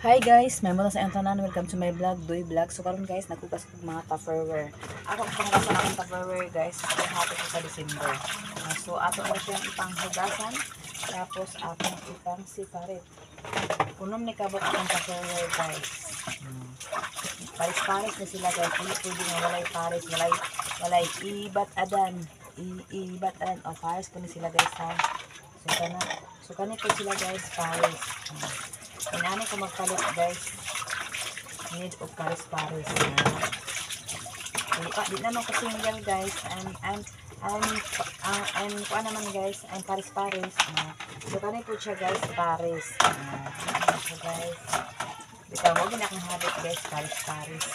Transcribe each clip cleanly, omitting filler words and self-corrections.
Hi guys, may muna sa iyong tanan. Welcome to my vlog, Doy Vlog. So karon guys, nagkugas ko mga Tupperware. Ako panghugasan akong Tupperware guys. Ako hapon ko sa December. So ato na siyang ipanghugasan. Tapos atong ipang separate. Punom ni kabok akong Tupperware guys. Paris-paris na sila guys. Hindi pwede nga walay paris. Walay ibat adan. Ibat adan. O paris po ni sila guys ha. So kanina po sila guys paris. Inani ko magpalit guys. Need of paris-paris. Di naman ko single guys. I'm kuha naman guys. I'm paris-paris. So kanina po siya guys paris. So guys. Bitaw mo ginakang habit guys. Paris-paris.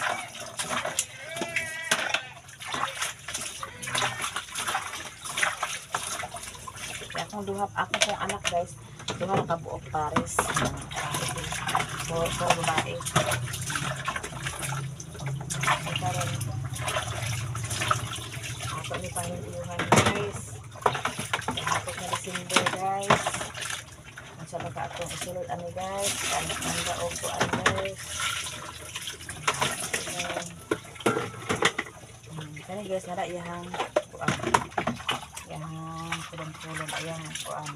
Kaya akong akong anak guys. Duha na kabuok paris. So babae. Karon ako ni pangilihan guys. Ako na December guys. Ang sa baka atong isulod ano guys. Ang daog ko guys. Kani guys nara iyang kuan. Yang kulon-kulon ayang kuan.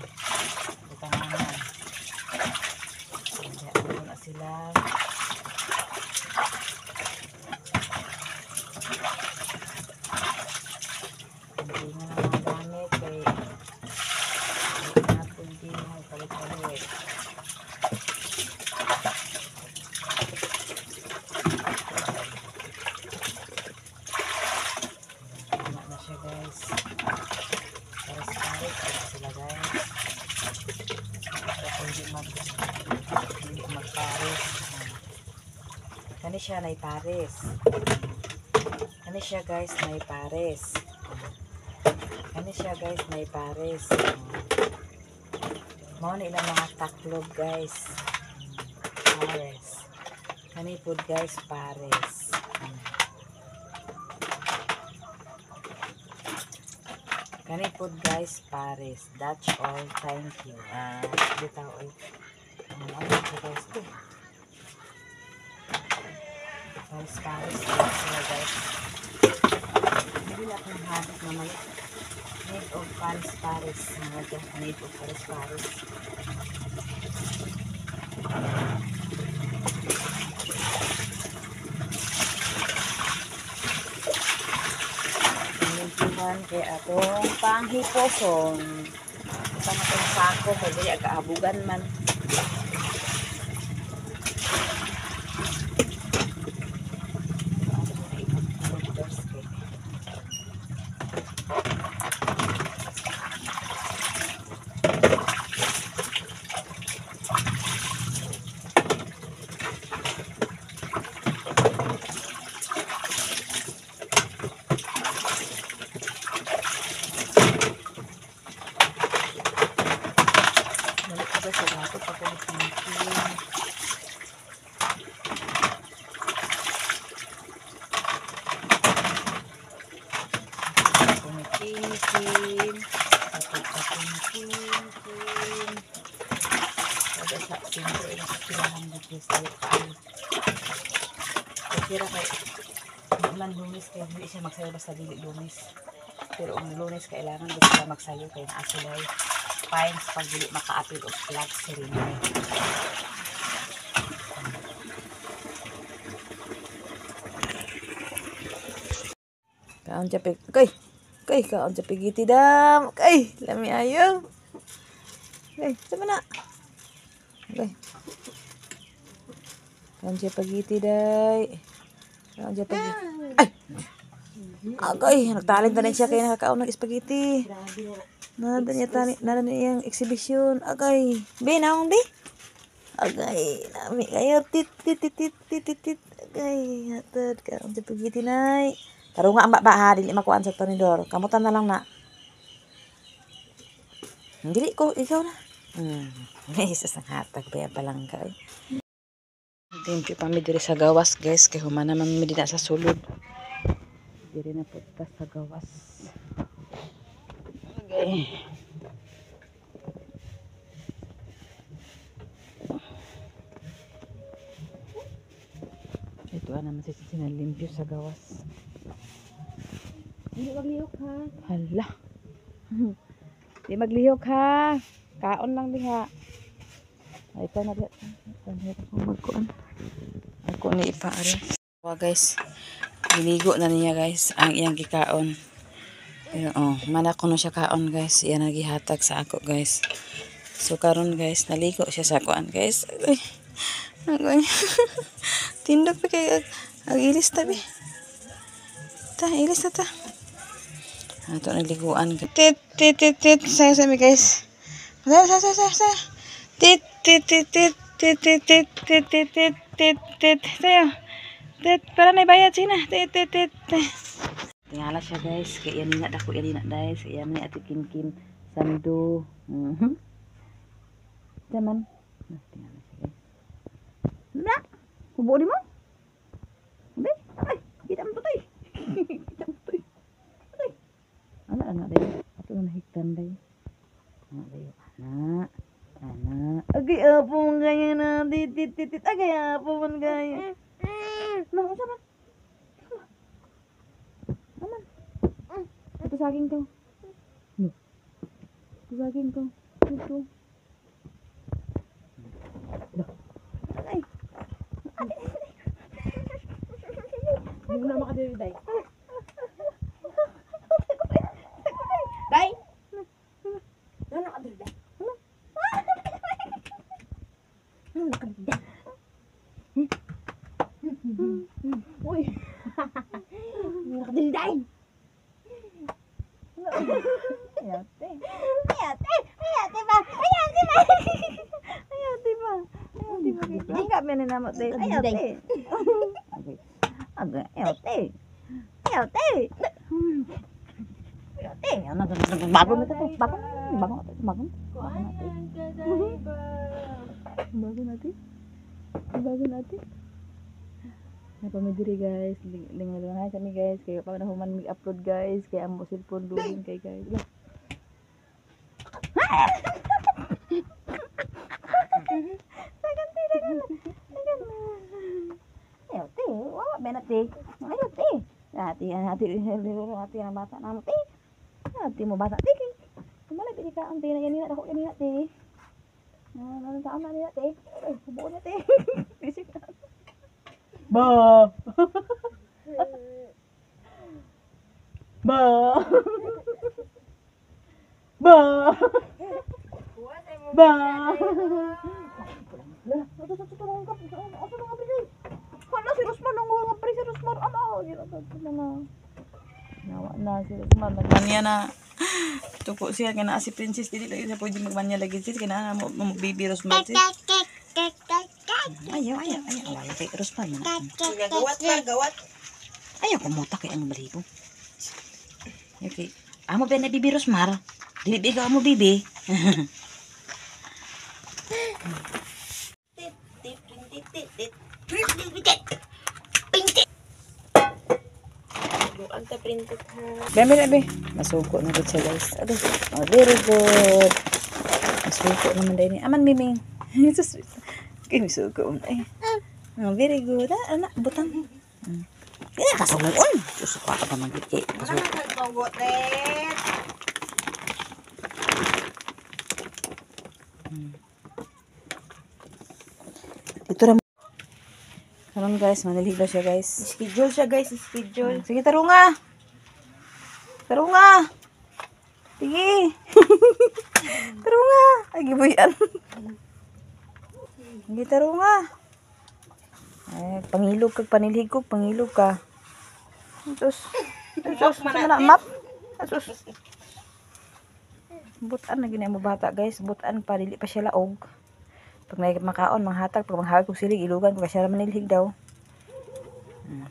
Butanganan. Kaya ano na sila. Hindi nga na mga gamit kay natin din ang palit-palit. Wala na siya guys. Paris-paris sila guys. Hindi magparis. Kani siya na iparis. Kani siya guys na iparis. Kani siya guys na iparis. Mao na ilang mga taklob guys. Paris. Kani po guys paris. Kani po guys paris. That's all. Thank you. Bitaw ay. Ano po guys to? Paris sila guys. Hindi na akong habit na mali. Need of paris. Need of paris. Pinuntuhan kay atong panghiposon. Isang atong sako kay dili agaabugan man. Kira kay man lunes kay hindi siya magsayo basta dili lunes. Pero ang lunes kailangan gusto sila magsayo kay naa sila fines pag dili maka-appeal of flag ceremony. Kaon siya pig. Kaon siya pigiti dam. Lami ayo. Sama na. Kaon siya pagiti day. Kaon siya pagiti. Nagtalent na rin siya kaya nakakaon ng spaghetti. Nada niya yung exhibition. Be, naong be. Nami kayo. Tit. Hatad. Kaon siya pagiti nay. Pero nga ang baba dili makuan sa tonidor. Kamutan na lang na. Dili ko, ikaw na. Isas ng hatag. Kaya palang ka eh. Thank you pa mi diri sa gawas guys. Kaya humana man mi dina sa sulod. Diri na po ta sa gawas. Kuha naman si sinalimpyo sa gawas. Hindi maglihok ha. Hala. Di maglihok ha. Kaon lang diha. Ay pa na diha. Ako magkuan. Ako ni ipaari. Wa guys. Ginigo na niya guys ang iyang gikaon. Pero mana ko na siya kaon guys. Iyan nagihatag sa ako guys. So karon guys, naligo siya sa kuan guys. Ay. Tindog pa kay ag ilis tabi. Ta ilis na ta. Ato nagliguan. Tit tit tit tit sa mi guys. Sa. Tit tit tit tit tit tit tit tit tit tit tit tit tayo. Tit para na bayad sina. Tit tit tit. Tingala siya guys, kaya yan na dako yan na guys, kaya ni ati Kim Sando. Teman. Tingala siya guys. Na, kubo di mo? Be, ay, kita mo tay. Kita mo tay. Tay. Anak day. Ato na hiktan day. Anak day. Anak. Agay apo man gaya na tit. Agay apo man gaya. Na, usa man. Ito saging to. Ito saging to. Ito. Ay. Hindi mo na makadiri, Day. Day! Ano nakadiri, Day? Ano nakadiri, Day? Uy! Ano nakadiri, Day? Ayate ba? Enggak menin nama teh. Ayate. Agak ayate. Anak bangun itu tuh, bangun. Bangun nanti. Napa mediri guys, dengan aja nih guys, kayak pada human make upload guys, kayak ambo cellphone dulu kayak guys. Lah. Ayo teh, wah benar teh. Ayo teh. Hati yang bata nama teh. Hati mau bata teh. Kemana pergi ke anti na ganina ako ganina teh. Nah, saan na niya teh? Ay, buo na teh. Bisik na. Ba. Ba. Ba. Ba. Lah, ito tulungan ka. Asa na kapri? Wala si Rosman nang ngapri si Rosman. Ano? Nawa na si Rosman nagmanya na. Tuko siya kana si Princess dili lagi sa pwede magmanya lagi sis kana mo baby Rosman sis. Ayaw. Wala kay Rosman na. Gawat. Ayaw kumuta kay ang baligo. Okay. Amo ba na bibi Rosmar? Dili bigaw mo bibi. Anta printed ha. Be. Masuko na gud siya guys. Aduh. Oh, very good. Masuko naman dai ni. Aman miming. Jesus. Kay misuko. Ay. Oh, very good. Anak butang. Kaya kasungon. Susuka ka pa magiti. Masuko. Nagpanggotet. Dito ra. Karon guys, manilig daw siya guys. Schedule siya guys, schedule. Sige, tarunga. Sige. Tarunga. Ay, gibuyan. Sige, tarunga. Ay, pangilog ka. Sus. Mana map? Sus. Butan na gina mo bata guys. Butan pa, dili pa siya laog. Pag makaon, manghatag, pag manghawag kong silig, ilugan ko kasi siya manilhig daw.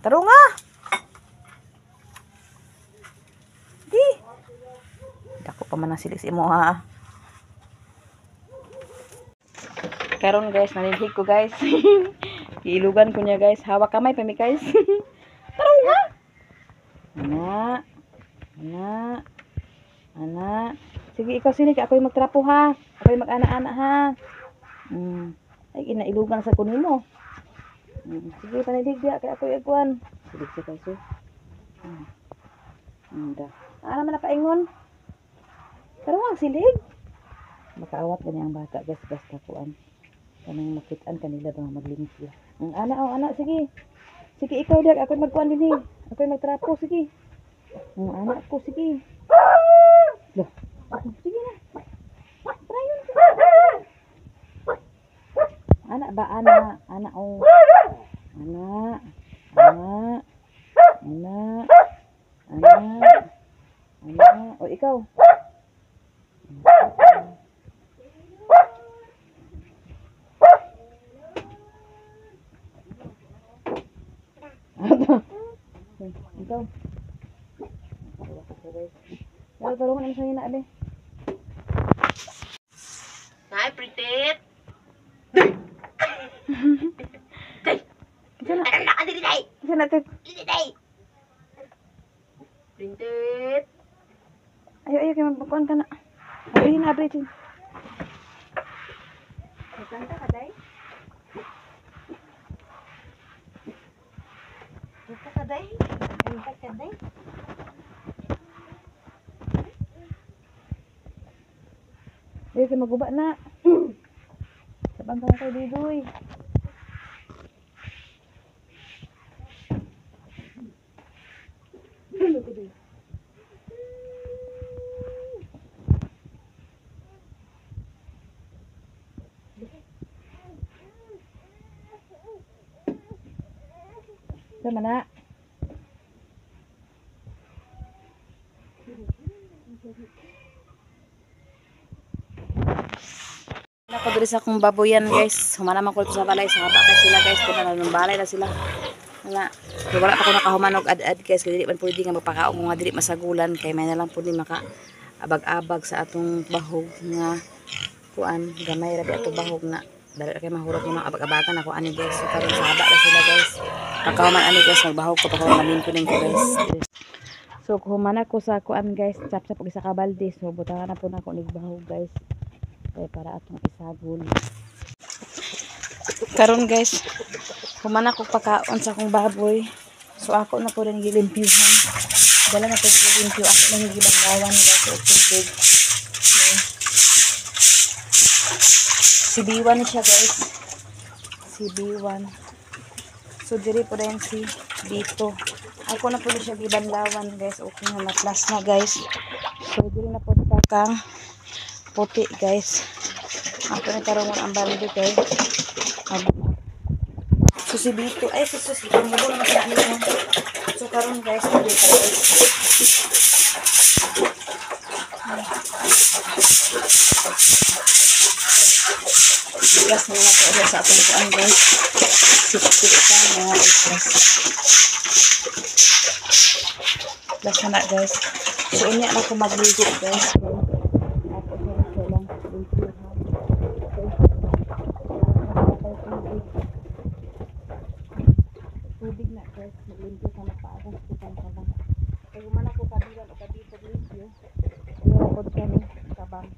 Tarunga! Di! Dako pa man ang silig si mo ha. Karon guys, nanilhig ko guys. Ilugan ko niya guys. Hawak kamay pa mi guys. Tarunga! Anak. Sige, ikaw silig. Ako yung magtrapo ha. Ako yung mag-ana-ana ha. Ay, inailugan sa kunin mo. Sige, panilig dia kay ako iguan. Sige sa kaso. Da. Ano man napaingon? Pero wag silig. Makaawat gani ang bata guys basta kuan. Kanang makitaan kanila ba maglimpyo. Ang anak sige. Sige ikaw dag ako magkuan dinhi. Ako magtrapo sige. Ang anak ko sige. Loh. Sige na. Try yun. Anak ba anak oh. Anak. O ikaw. Ikaw. Dahil tulungan naman sa'yo na, abe. Nay, pritit. Diyan na. Ano ka dili, Nay? Diyan na, Ted. Dili, Nay. Pritit. Ayaw, kayo magpakuan ka na. Abrihin na, abrihin. Magkanta ka, Day? Magkanta ka, Day? Magkanta ka, Day? Ayaw, kayo maguba na. Sabang ka na kayo, Didoy. Sama na. Ako diri sa akong baboyan guys. Humanam ako sa balay sa haba kay sila guys. Kung na balay na sila. Wala. Kaya wala ako nakahuman og ad-ad guys. Kaya dili man pwede nga magpakaon kung nga dili masagulan. Kaya may na lang pwede maka abag-abag sa atong bahog nga kuan. Gamay rabi atong bahog na. Dali kay mahurot yung mga abag-abagan ako ani guys. So karon sa haba na sila guys. Pagkahuman ani guys. Magbahog ko pagkahuman malimpo din ko guys. So kuhuman ako sa kuan guys. Chap-chap og isa ka balde. So butangan na po na ako nagbahog guys. Kaya para atong isagol. Karon guys, human ako pagkaon sa akong baboy. So ako na po rin gilimpyuhan. Dala na po gilimpyo. Ako na higibang lawan guys sa tubig. So, si B1 siya guys. Si B1. So diri po rin si B2. Ako na po rin siya gibang lawan guys. Okay na na-plus na guys. So diri na po kang puti guys. Ako na tarungon ang balde guys. So si Bito, ay si Mubo naman sa amin. So karon guys, hindi pa guys. Gas na nato ulit sa atong kuan guys. Sip-sip ka mga guys. Gas na guys. So inya na ako magligo guys. Tubig na guys, maglimpyo ka na paagas kitang kabang. Kaya man ako kabilan o kabito limpyo. Kaya ako kami kabang.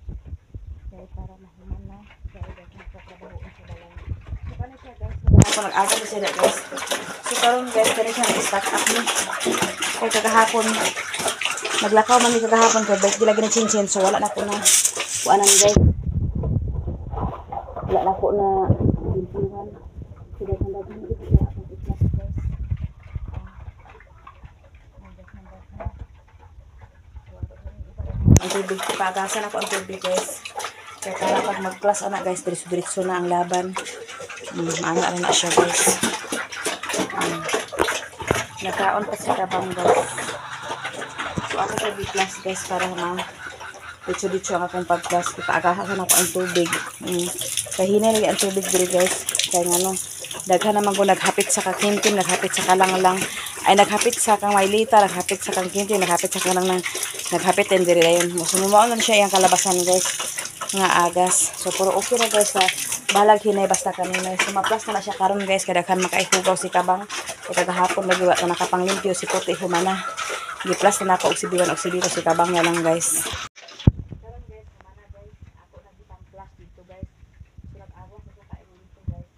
Kaya para mahiman na. Kaya guys, magkatrabaho sa balay. So kano siya guys, ako nag-aga na sila guys. So karon guys, kano siya nag-stack up ni. Kaya kagahapon, naglakaw man ni kagahapon kaya guys, gilagin na chinchin. So wala na ko na kuanan guys. Wala na ko na limpyuhan. Sila kang daging dito kaya akong iklas guys. Ang tubig, pagasan ako ang tubig guys. Kaya para pag mag-class anak guys, diretso na ang laban. Maana rin na siya guys. Nakaon pa sa kabang guys. So ako sa B-class guys para diretso ang akong pag-class. Paagasan ako ang tubig. Kahina lagi ang tubig diri guys. Kaya nga no, daghan naman ko naghapit sa kakintin, naghapit sa kalanglang, ay naghapit sa kang mailita, naghapit sa kang kintin, naghapit sa kanang naghapit din diri dayon. Musunumaon lang siya yung kalabasan guys nga agas. So puro okay na guys sa balag hinay basta kanina. So maplas na siya karon guys kada kan makaihugaw si kabang. Kaya kagahapon lagi wa na nakapanglimpyo si puti humana. Giplas na ako og si biwan og si bito si kabang nga lang guys. Karon guys, humana guys, ako nagipang plus dito guys. So nag-awas ko sa kain dito guys.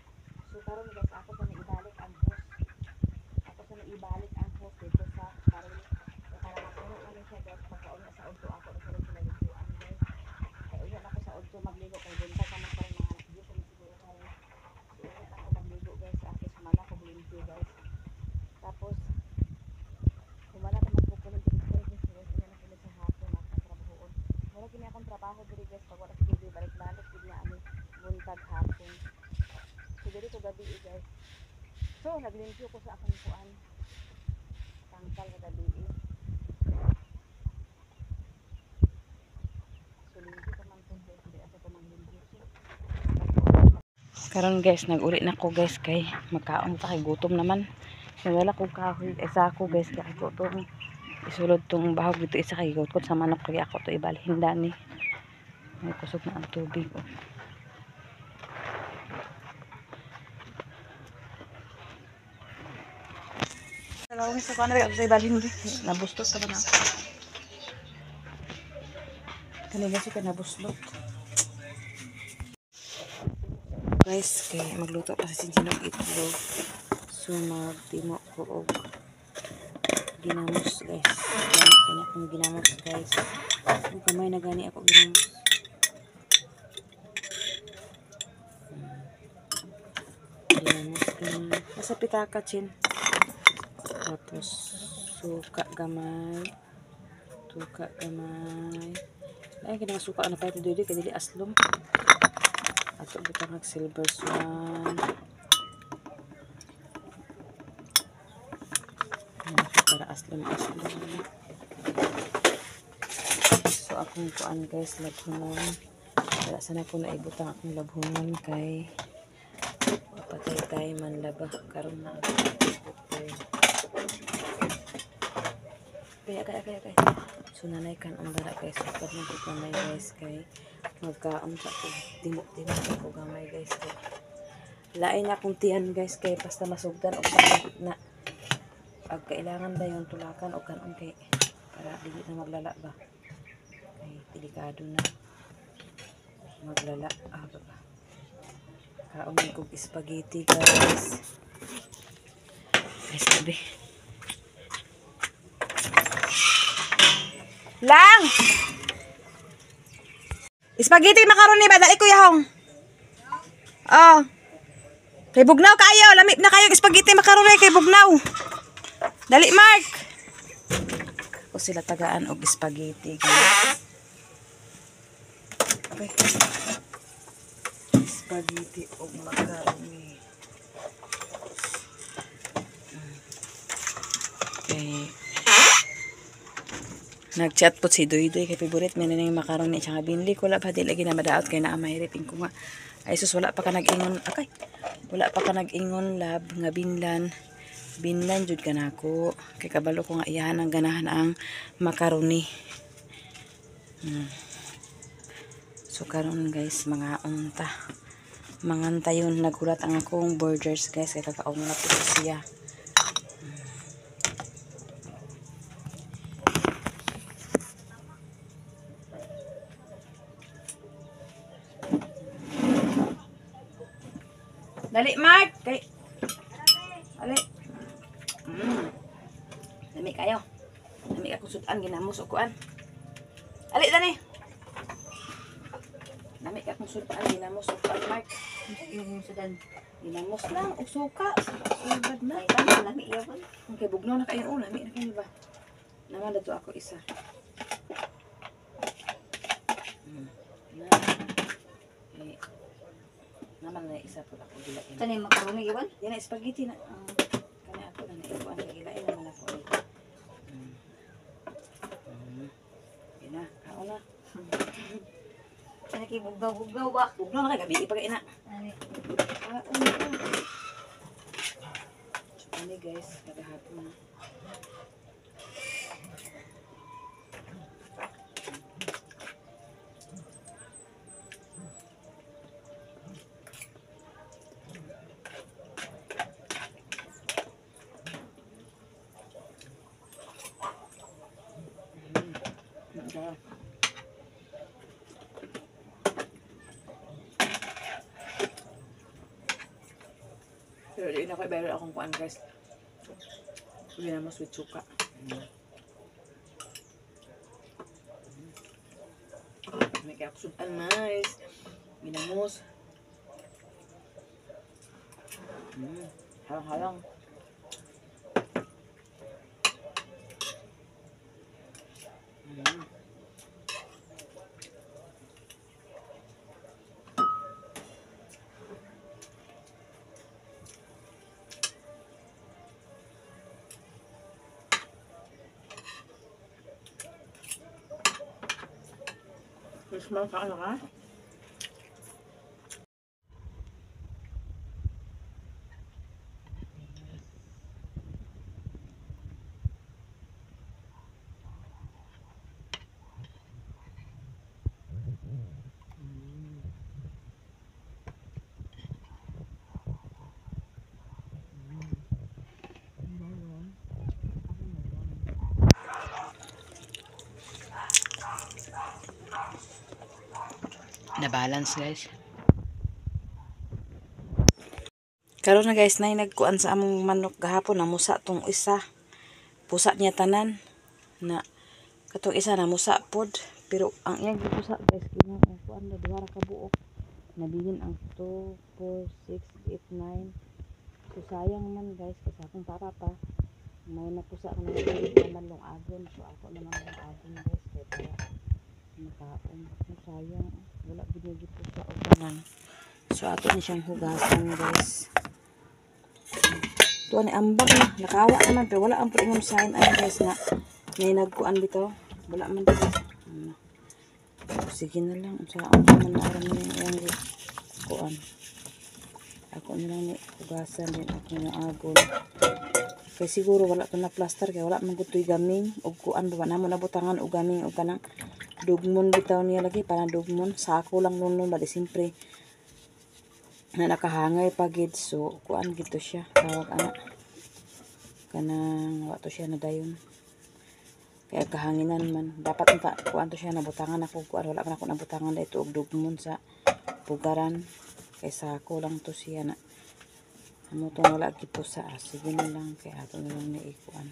So karon guys ako pa ibalik siya guys, pagkaon na sa auto ako na sila sila lutuan guys. Kaya uyan ako sa auto magligo kay bunta ka man karon mga anak dito siguro kayo. So uyan ako magligo guys, ako sumana ko limpyo guys. Tapos sumana ko magpupunin dito guys, guys uyan ako sa hapon at trabahoon. Wala kini akong trabaho diri guys, pag wala sige balik-balik gid na ani buntag hapon. So diri ko gabi guys. So naglimpyo ko sa akong kuan. Tangkal ka gabi karon guys, nag-uli na ko guys kay magkaon ta kay gutom naman. So wala ko kahoy isa ako guys kay ako tong isulod tong bahog dito isa kay gutkot sa manok kay ako to ibalhin dani. May kusog na ang tubig. Dalawang sa kanila sa ibalhin di. Nabustos sa na. Kanila siya nabuslot. Guys, kay magluto pa sa sinsinog itlog. So magtimo ko og ginamos guys. Kanya akong ginamos guys. Ang kamay na gani ako ginamos. Ginamos. Nasa pitaka chin. Tapos suka gamay. Suka gamay. Ay kinang suka na pa ito dili kay dili aslom. Ato butang ng silver swan. Para aslom. So akong kuan guys labhunon. Wala sana ko na ibutang akong labhunon kay patay tayo man laba karon na. Kaya. So nanay kan ang dara guys. Kapag nagkukamay guys kay magkaon sa ko. Timok ko gamay guys. Kay lain akong tiyan guys kay basta masugdan o sakit na. Pag kailangan ba yung tulakan o kanon kay para dili na maglala ba. Kay delikado na. Maglala. Ba. Kaon kong spaghetti guys. Guys, sabi. Lang! Spaghetti macaroni ba? Dali kuya hong. Oh. Kay bugnaw kayo. Lamip na kayo spaghetti macaroni kay bugnaw. Dali Mark. O sila tagaan og spaghetti. Okay. Spaghetti og macaroni. Okay. Nag-chat po si Doy kay favorite man na yung macaroni tsaka binli ko la pa di lagi na madaot kay naa mahiripin ko nga. Ay sus wala pa ka nag-ingon akay. Wala pa ka nag-ingon lab nga binlan jud kanako kay kabalo ko nga iyahan ang ganahan ang macaroni. So karon guys mga unta. Manganta yun nagulat ang akong burgers guys kay kakaon na po siya. Dali Mark kay dali. Dami kayo. Dami ako sudan ginamos og kuan. Dali dali. Dami ka kung sudan ginamos og kuan Mark. Yung sudan. Ginamos lang og suka. Subad na. Ay, tama, lami yawan. Okay, bugnaw na kayo. Oh, lami na kayo ba? Naman na to ako isa. Naman na isa po ako gila. Ito na yung macaroni yawan. Yan na spaghetti na. Kani ako na naibuan na gila. Naman ako. Yan na. Kaon na. Ito na kayo bugnaw ba? Bugnaw na kayo. Gabi ipagain na. Ay, Kaon na. So, ano guys. Nagahapon na. Pero di na ko i-viral akong kuan guys. Ginamos with suka. May kaya kusudan nice. Ginamos. Halang-halang. Mas mahal ka ano ka? Na balance guys. Karon na guys, nay nagkuan sa among manok gahapon na musa tong isa. Pusa niya tanan na katong isa na musa pod, pero ang iyang pusa guys kina kuan na duha ra ka buok. Nabilin ang 2 4 6 8 9. So sayang man guys kasi akong para pa may napusa na naman long agon. So ako naman long agon guys kay para makaon. Sayang wala binigit ko sa uganan. So ato ni siyang hugasan guys. Tuwa ni ambak na nakawa naman pero wala ang pwedeng sign ay guys na may nagkuan bitaw. Wala man guys. Sige na lang sa ako man aram ni yang kuan. Ako na lang ni hugasan din ako ng agon. Kay siguro wala to na plaster kay wala man gutoy gaming og kuan ba namo nabutangan og gaming og kanang dugmon bitaw niya lagi para dugmon sako lang nun bali simpre na nakahangay pa gid so kuan gito siya tawag ana kanang wa to siya nadayon kaya kahanginan man dapat unta kuan to siya nabutangan ako kuan wala man ako nabutangan dito og dugmon sa pugaran kay sako lang to siya na amo to wala gito sa sige na lang kay ato na lang ni ikuan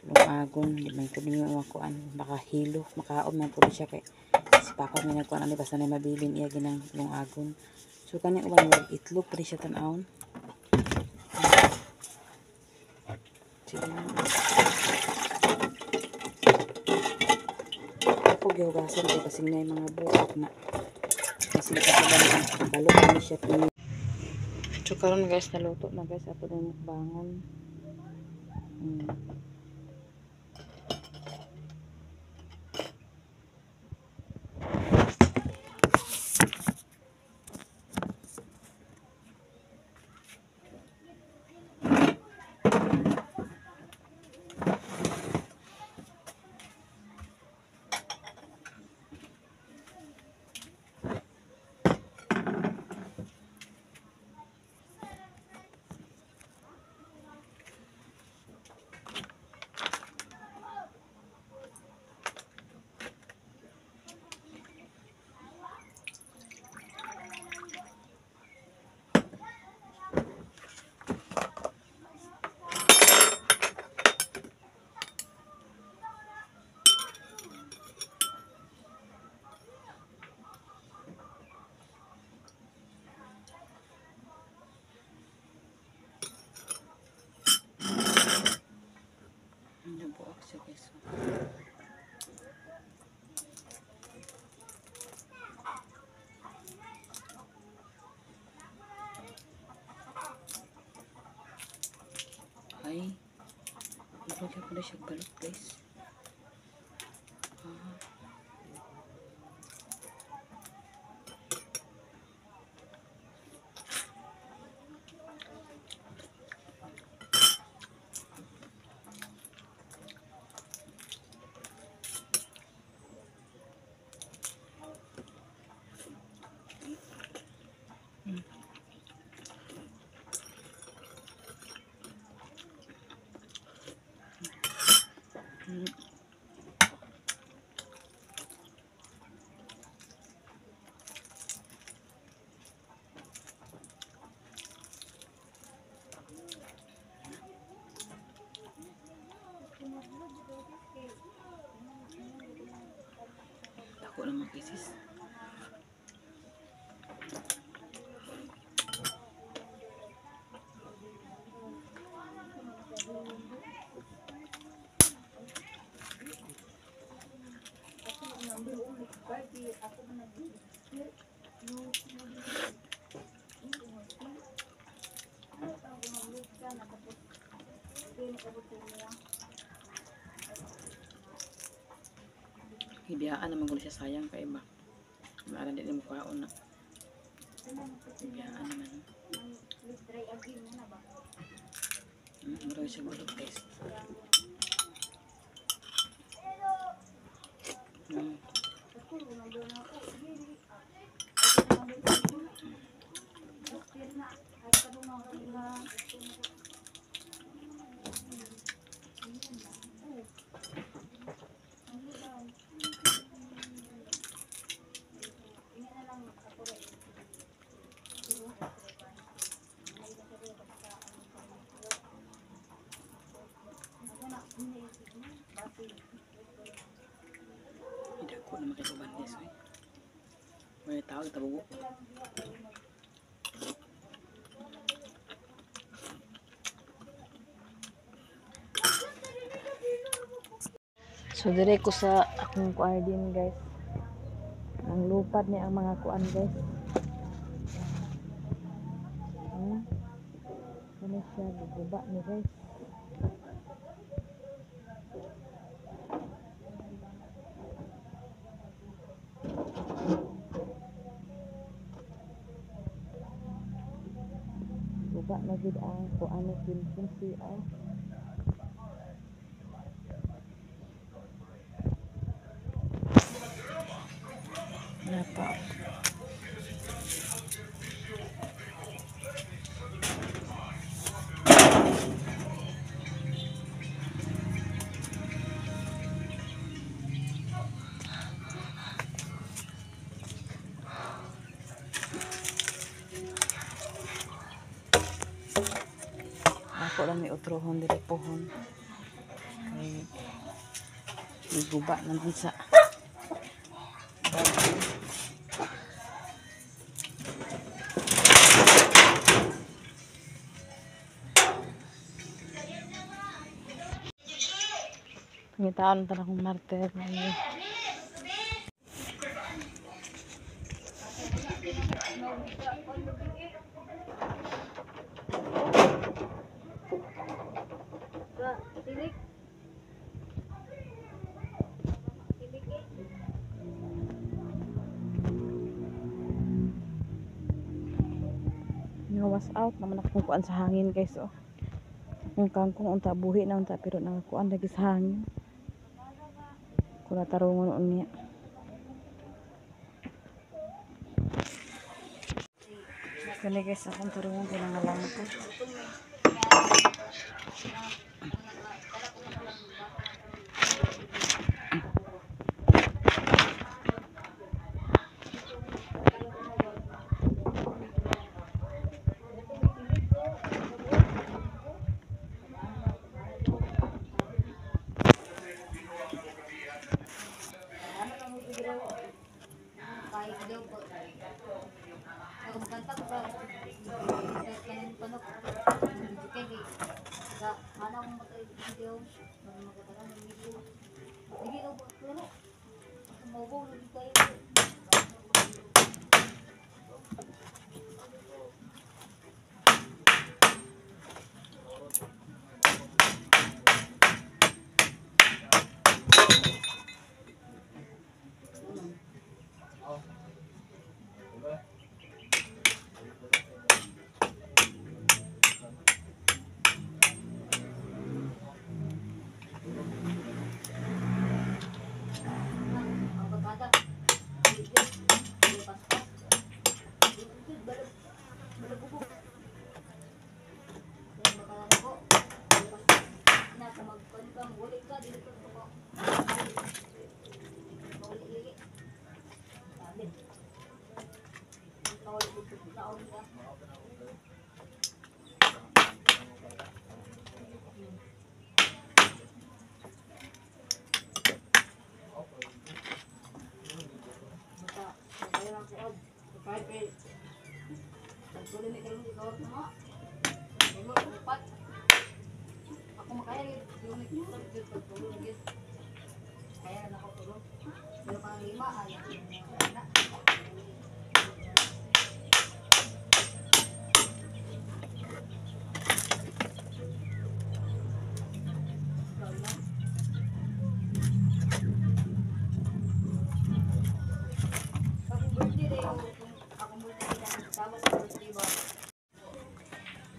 lumagon di man pud niyo makuan baka hilo makaon man pud siya kay si papa may nagkuan ani basta na mabilin iya ginang lungagon so kani uban wag itlog pud siya tan-awon sige na ako gihugasan kay kasing na mga buak na kasi kasaban balot ni siya pini so karon guys naluto na guys ato na mukbangon nabuak siya guys ay ibigay ko na siya balot guys ako naman kisis. Hibiyaan naman ko siya sayang kay iba. Maaran din mo kaon na. Hibiyaan naman. Marami siya gulog guys. Hindi ako na makikuban guys. May tao na tabugo. So dire ko sa akong kuan din guys. Ang lupad ni ang mga kuan guys. Ano siya guguba ni guys. Guba na gid ang kuan ni kinsi ay. Napa. Ako lang may utrohon dito pohon. Kay guba naman sa pangitaan ta akong marter ngayon. Was out naman akong kuan sa hangin guys oh. Kung kangkong unta buhi na unta pero nakakuan lagi sa hangin. Kung natarungon unya. Kani guys akong tarungon pinangalang ko. Tulog na mo. Tulog, lipat. Ako makaya yung nagtulog dito tulog lagi. Kaya na ako tulog. Pero pang 5 ayaw na.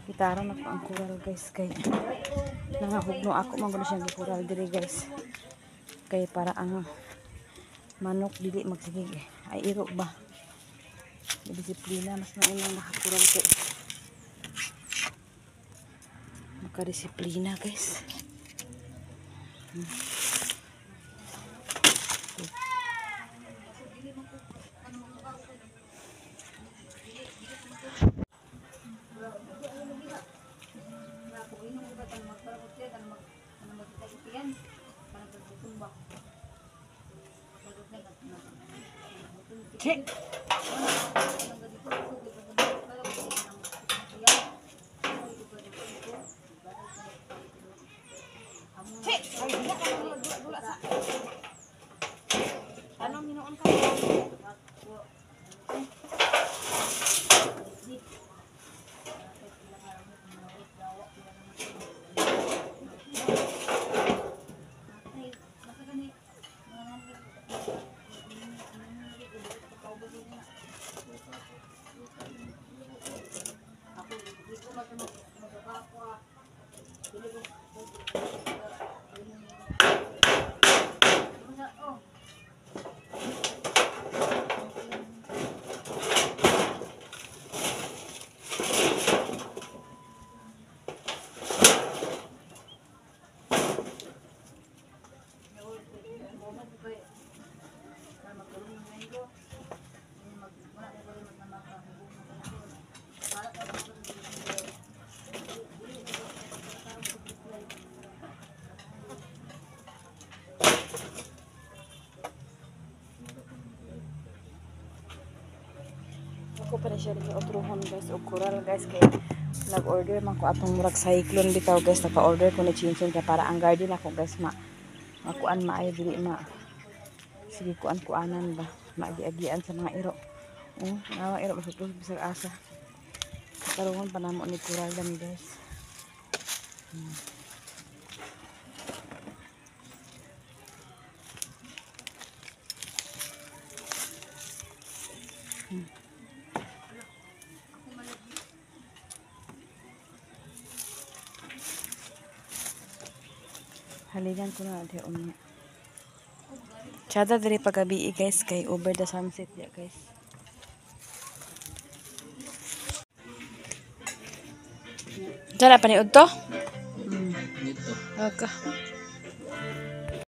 Gitara na ko ang kural guys kay nangahugno ako magano siyang gikural diri guys. Kay para ang manok dili magsigig ay iro ba. Disiplina mas naunang nakakural kay makadisiplina guys. Check. Ano minuon ka? Ako pa na siya rin otruhon guys o kural guys kay nag-order man ko atong murag cyclone bitaw guys nagpa-order ko ni Chinchin kay para ang garden ako guys makuan maayo dili sige kuanan ba maagi-agian sa mga iro nawa iro masupos bisag asa karon pa namo ni kural lang guys. Haligan ko na di unya. Tsada diri pagabi guys kay over the sunset ya guys. Dara pa ni udto? Dito. Okay.